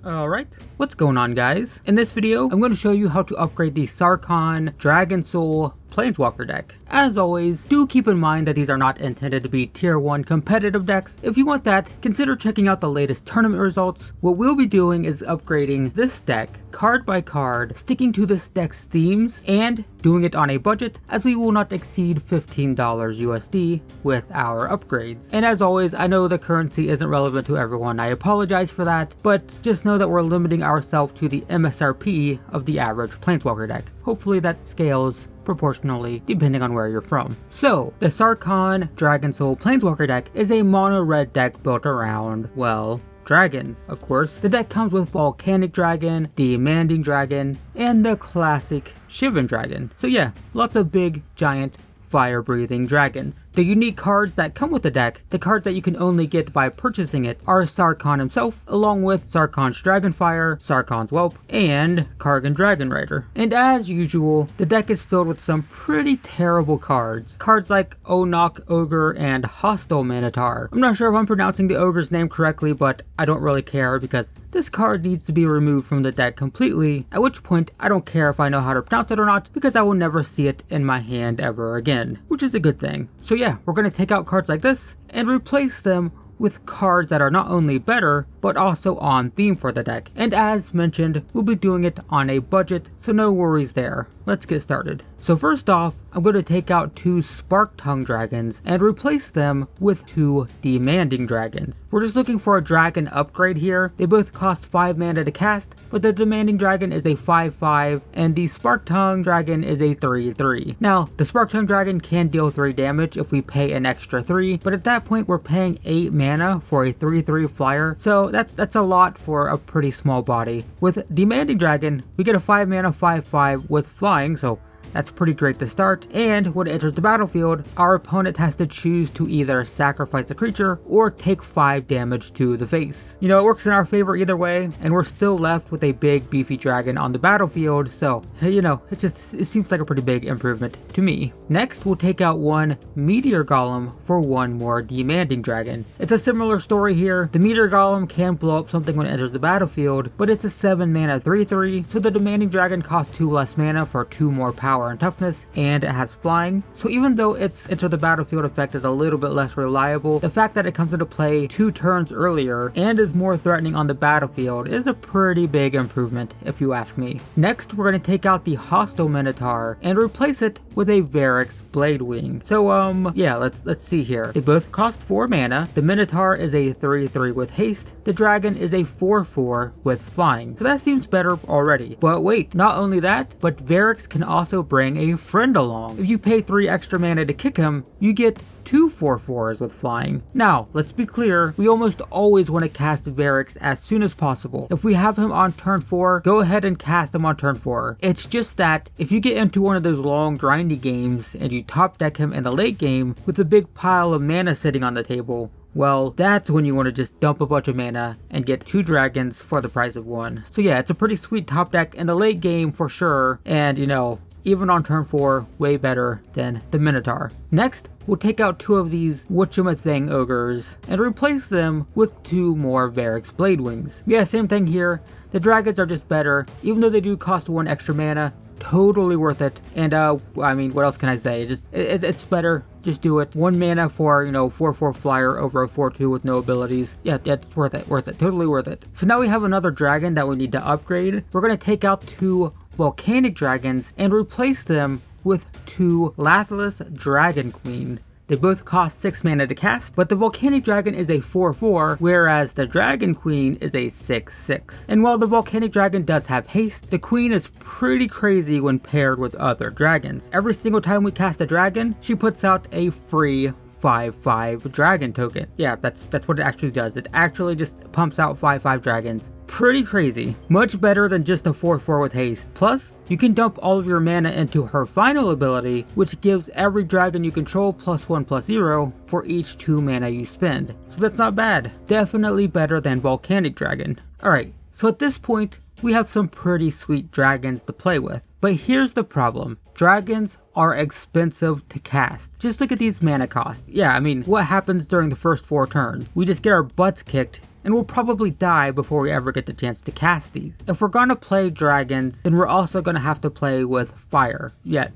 Alright, what's going on guys? In this video, I'm going to show you how to upgrade the Sarkhan Dragonsoul Planeswalker deck. As always, do keep in mind that these are not intended to be tier 1 competitive decks. If you want that, consider checking out the latest tournament results. What we'll be doing is upgrading this deck card by card, sticking to this deck's themes, and doing it on a budget, as we will not exceed $15 USD with our upgrades. And as always, I know the currency isn't relevant to everyone, I apologize for that, but just know that we're limiting ourselves to the MSRP of the average Planeswalker deck. Hopefully that scales proportionally depending on where you're from. So, the Sarkhan Dragonsoul Planeswalker deck is a mono red deck built around, well, dragons, of course. The deck comes with Volcanic Dragon, Demanding Dragon, and the classic Shivan Dragon. So yeah, lots of big, giant, fire-breathing dragons. The unique cards that come with the deck, the cards that you can only get by purchasing it, are Sarkhan himself, along with Sarkhan's Dragonfire, Sarkhan's Whelp, and Kargan Dragon Rider. And as usual, the deck is filled with some pretty terrible cards. Cards like Onok Ogre and Hostile Minotaur. I'm not sure if I'm pronouncing the ogre's name correctly, but I don't really care because this card needs to be removed from the deck completely, at which point I don't care if I know how to pronounce it or not, because I will never see it in my hand ever again, which is a good thing. So yeah, we're going to take out cards like this and replace them with cards that are not only better, but also on theme for the deck. And as mentioned, we'll be doing it on a budget, so no worries there. Let's get started. So first off, I'm going to take out 2 Sparktongue Dragons and replace them with 2 Demanding Dragons. We're just looking for a dragon upgrade here. They both cost 5 mana to cast, but the Demanding Dragon is a 5/5 and the Sparktongue Dragon is a 3/3. Now, the Sparktongue Dragon can deal 3 damage if we pay an extra 3, but at that point we're paying 8 mana for a 3/3 flyer, so that's a lot for a pretty small body. With Demanding Dragon, we get a 5 mana 5/5 with flying, so that's pretty great to start, and when it enters the battlefield, our opponent has to choose to either sacrifice a creature or take 5 damage to the face. You know, it works in our favor either way, and we're still left with a big beefy dragon on the battlefield, so, you know, it seems like a pretty big improvement to me. Next, we'll take out 1 Meteor Golem for 1 more Demanding Dragon. It's a similar story here. The Meteor Golem can blow up something when it enters the battlefield, but it's a 7 mana 3/3, so the Demanding Dragon costs 2 less mana for 2 more power and toughness, and it has flying. So even though its enter the battlefield effect is a little bit less reliable, the fact that it comes into play 2 turns earlier and is more threatening on the battlefield is a pretty big improvement if you ask me. Next, we're going to take out the Hostile Minotaur and replace it with a Verax Bladewing. So yeah, let's see here. They both cost 4 mana. The Minotaur is a 3/3 with haste. The dragon is a 4/4 with flying. So that seems better already. But wait, not only that, but Verax can also bring a friend along. If you pay 3 extra mana to kick him, you get 2 4/4s with flying. Now, let's be clear, we almost always want to cast Verax as soon as possible. If we have him on turn 4, go ahead and cast him on turn 4. It's just that if you get into one of those long grindy games and you top deck him in the late game with a big pile of mana sitting on the table, well, that's when you want to just dump a bunch of mana and get 2 dragons for the price of 1. So yeah, it's a pretty sweet top deck in the late game for sure, and you know, even on turn 4, way better than the Minotaur. Next, we'll take out 2 of these whatchamathing ogres and replace them with 2 more Verax Bladewings. Yeah, same thing here. The dragons are just better, even though they do cost 1 extra mana. Totally worth it. And I mean, what else can I say? It's better. Just do it. 1 mana for, you know, 4/4 flyer over a 4/2 with no abilities. Yeah, it's worth it. Totally worth it. So now we have another dragon that we need to upgrade. We're going to take out 2 Volcanic Dragons and replace them with 2 Lathless Dragon Queen. They both cost 6 mana to cast, but the Volcanic Dragon is a 4/4, whereas the Dragon Queen is a 6/6. And while the Volcanic Dragon does have haste, the Queen is pretty crazy when paired with other dragons. Every single time we cast a dragon, she puts out a free 5/5 dragon token. Yeah, that's what it actually does. It actually just pumps out 5/5 dragons. Pretty crazy. Much better than just a 4/4 with haste. Plus, you can dump all of your mana into her final ability, which gives every dragon you control +1/+0 for each 2 mana you spend. So that's not bad. Definitely better than Volcanic Dragon. Alright, so at this point, we have some pretty sweet dragons to play with. But here's the problem. Dragons are expensive to cast. Just look at these mana costs. Yeah, I mean, what happens during the first 4 turns? We just get our butts kicked and we'll probably die before we ever get the chance to cast these. If we're gonna play dragons, then we're also gonna have to play with fire. Yeah,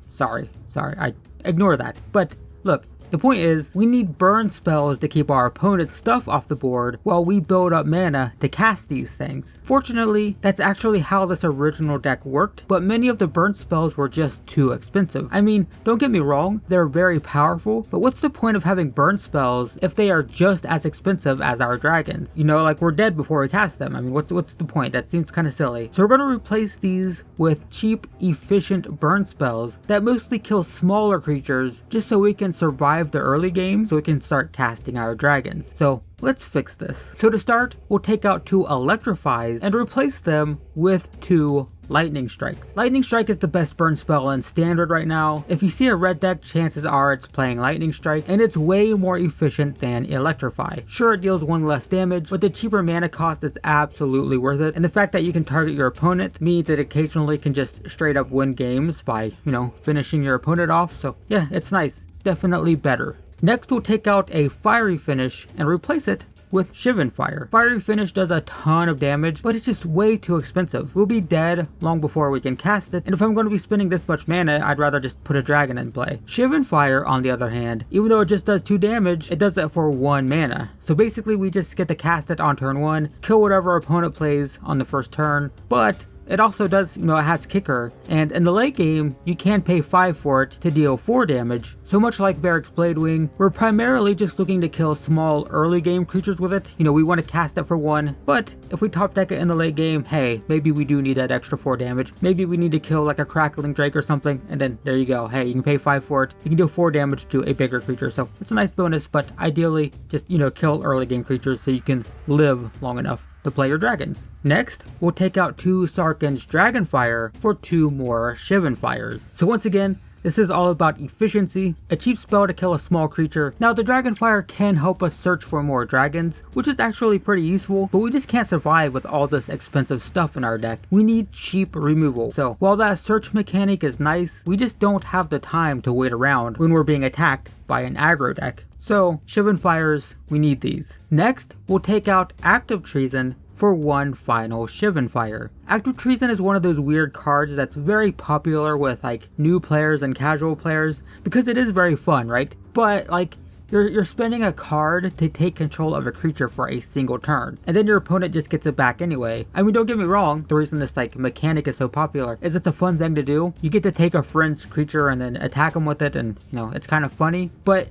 sorry, I ignore that. But look, the point is, we need burn spells to keep our opponent's stuff off the board while we build up mana to cast these things. Fortunately, that's actually how this original deck worked, but many of the burn spells were just too expensive. I mean, don't get me wrong, they're very powerful, but what's the point of having burn spells if they are just as expensive as our dragons? You know, like we're dead before we cast them. I mean, what's the point? That seems kind of silly. So we're going to replace these with cheap, efficient burn spells that mostly kill smaller creatures just so we can survive the early game so we can start casting our dragons. So let's fix this. So to start, we'll take out 2 Electrifies and replace them with 2 Lightning Strikes. Lightning Strike is the best burn spell in Standard right now. If you see a red deck, chances are it's playing Lightning Strike, and it's way more efficient than Electrify. Sure, it deals 1 less damage, but the cheaper mana cost is absolutely worth it, and the fact that you can target your opponent means it occasionally can just straight up win games by, you know, finishing your opponent off. So yeah, it's nice. Definitely better. Next, we'll take out a Fiery Finish and replace it with Shivan Fire. Fiery Finish does a ton of damage, but it's just way too expensive. We'll be dead long before we can cast it, and if I'm going to be spending this much mana, I'd rather just put a dragon in play. Shivan Fire, on the other hand, even though it just does 2 damage, it does it for 1 mana. So basically, we just get to cast it on turn 1, kill whatever our opponent plays on the first turn, but it also does, it has kicker, and in the late game, you can pay 5 for it to deal 4 damage. So much like Verax Bladewing, we're primarily just looking to kill small early game creatures with it. We want to cast it for 1, but if we top deck it in the late game, hey, maybe we do need that extra 4 damage. Maybe we need to kill like a Crackling Drake or something, and then there you go. Hey, you can pay 5 for it. You can deal 4 damage to a bigger creature, so it's a nice bonus, but ideally, just, kill early game creatures so you can live long enough to play your dragons. Next, we'll take out 2 Sarkhan's Dragonfire for 2 more Shivan Fires. So once again, this is all about efficiency, a cheap spell to kill a small creature. Now the Dragonfire can help us search for more dragons, which is actually pretty useful, but we just can't survive with all this expensive stuff in our deck. We need cheap removal. So while that search mechanic is nice, we just don't have the time to wait around when we're being attacked by an aggro deck. So Shivan Fires, we need these. Next, we'll take out Active Treason for 1 final Shivan Fire. Active Treason is one of those weird cards that's very popular with like new players and casual players because it is very fun, right? But like, you're spending a card to take control of a creature for a single turn, and then your opponent just gets it back anyway. I mean, don't get me wrong, the reason this like mechanic is so popular is it's a fun thing to do. You get to take a friend's creature and then attack them with it, and it's kind of funny, but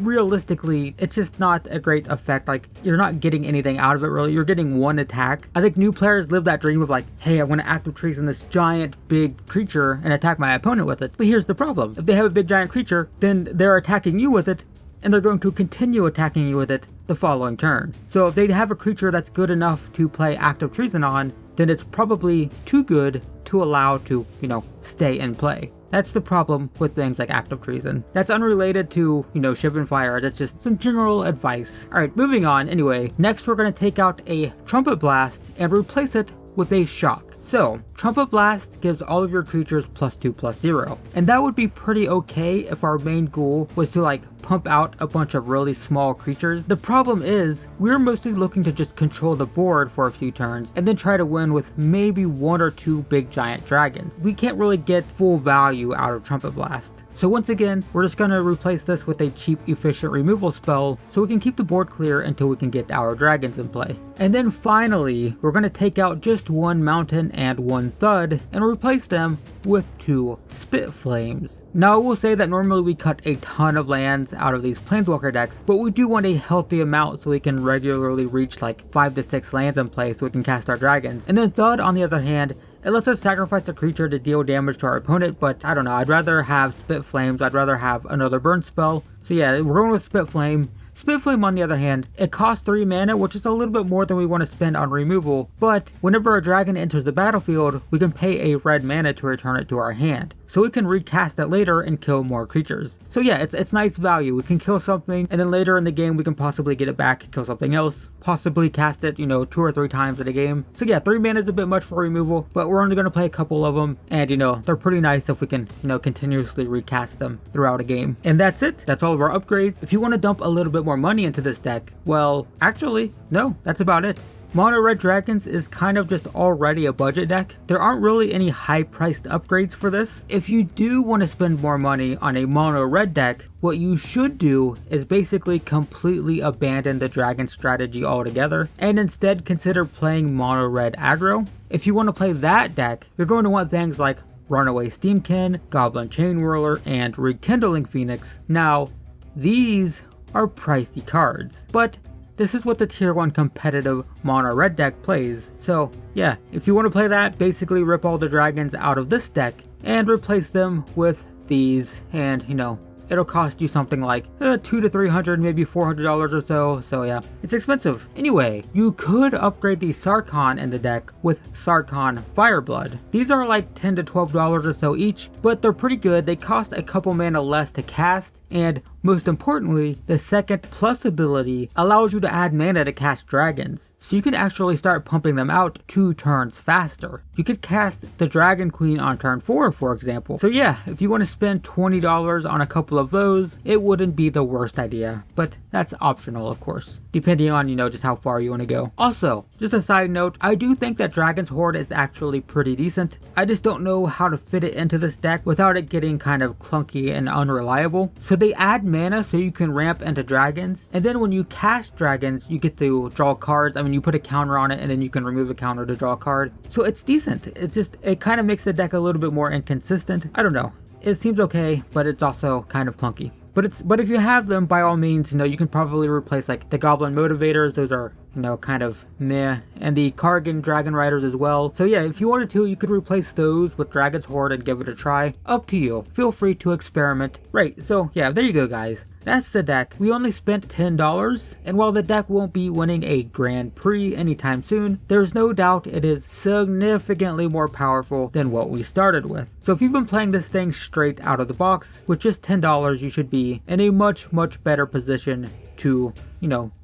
realistically, it's just not a great effect. Like, you're not getting anything out of it really. You're getting 1 attack. I think new players live that dream of like, hey, I want to Active Treason this giant big creature and attack my opponent with it. But here's the problem. If they have a big giant creature, then they're attacking you with it, and they're going to continue attacking you with it the following turn. So if they have a creature that's good enough to play Active Treason on, then it's probably too good to allow to, stay in play. That's the problem with things like Active Treason. That's unrelated to, Shivan Fire. That's just some general advice. Alright, moving on. Anyway, next we're going to take out a Trumpet Blast and replace it with a Shock. So, Trumpet Blast gives all of your creatures +2/+0, and that would be pretty okay if our main goal was to like pump out a bunch of really small creatures. The problem is, we're mostly looking to just control the board for a few turns and then try to win with maybe 1 or 2 big giant dragons. We can't really get full value out of Trumpet Blast. So once again, we're just going to replace this with a cheap, efficient removal spell so we can keep the board clear until we can get our dragons in play. And then finally, we're going to take out just 1 Mountain and 1 Thud and replace them with 2 Spit Flames. Now I will say that normally we cut a ton of lands out of these Planeswalker decks, but we do want a healthy amount so we can regularly reach like 5 to 6 lands in play so we can cast our dragons. And then Thud, on the other hand, it lets us sacrifice a creature to deal damage to our opponent, but I don't know, I'd rather have Spit Flames, I'd rather have another burn spell. So yeah, we're going with Spit Flame. Spit Flame, on the other hand, it costs 3 mana, which is a little bit more than we want to spend on removal, but whenever a dragon enters the battlefield, we can pay a red mana to return it to our hand. so we can recast it later and kill more creatures. So yeah, it's nice value. We can kill something, and then later in the game we can possibly get it back, kill something else, possibly cast it, 2 or 3 times in a game. So yeah, 3 mana is a bit much for removal, but we're only going to play a couple of them, and they're pretty nice if we can continuously recast them throughout a game. And that's it. That's all of our upgrades. If you want to dump a little bit more money into this deck, well, actually, no, that's about it. Mono Red Dragons is kind of just already a budget deck. There aren't really any high priced upgrades for this. If you do want to spend more money on a Mono Red deck, what you should do is basically completely abandon the dragon strategy altogether and instead consider playing Mono Red aggro. If you want to play that deck, you're going to want things like Runaway Steamkin, Goblin Chain Whirler, and Rekindling Phoenix. Now, these are pricey cards, but this is what the tier 1 competitive mono red deck plays. So yeah, if you want to play that, basically rip all the dragons out of this deck and replace them with these, and it'll cost you something like $200 to $300, maybe $400 or so. So yeah, it's expensive. Anyway, you could upgrade the Sarkhan in the deck with Sarkhan Fireblood. These are like $10 to $12 or so each, but they're pretty good. They cost a couple mana less to cast, and most importantly, the second plus ability allows you to add mana to cast dragons. So you can actually start pumping them out 2 turns faster. You could cast the Dragon Queen on turn 4, for example. So yeah, if you want to spend $20 on a couple of those, it wouldn't be the worst idea. But that's optional, of course, depending on, just how far you want to go. Also, just a side note, I do think that Dragon's Horde is actually pretty decent. I just don't know how to fit it into this deck without it getting kind of clunky and unreliable. So they add mana so you can ramp into dragons, and then when you cast dragons, you get to draw cards. I mean, you put a counter on it, and then you can remove a counter to draw a card. So it's decent. It kind of makes the deck a little bit more inconsistent. I don't know. It seems okay, but it's also kind of clunky. But if you have them, by all means, you can probably replace like the Goblin Motivators. Those are kind of meh, and the Kargan Dragon Riders as well. So yeah, if you wanted to, you could replace those with Dragon's Horde and give it a try. Up to you. Feel free to experiment. Right, so yeah, there you go, guys. That's the deck. We only spent $10, and while the deck won't be winning a Grand Prix anytime soon, there's no doubt it is significantly more powerful than what we started with. So if you've been playing this thing straight out of the box, with just $10, you should be in a much better position to,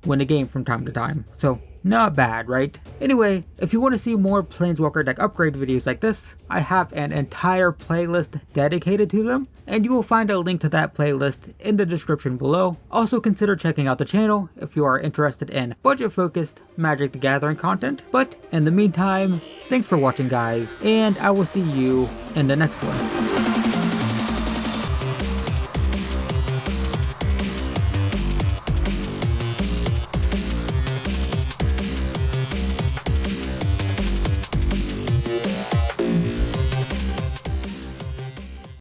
win a game from time to time. So not bad, right? Anyway, if you want to see more Planeswalker deck upgrade videos like this, I have an entire playlist dedicated to them, and you will find a link to that playlist in the description below. Also consider checking out the channel if you are interested in budget-focused Magic the Gathering content. But in the meantime, thanks for watching, guys, and I will see you in the next one.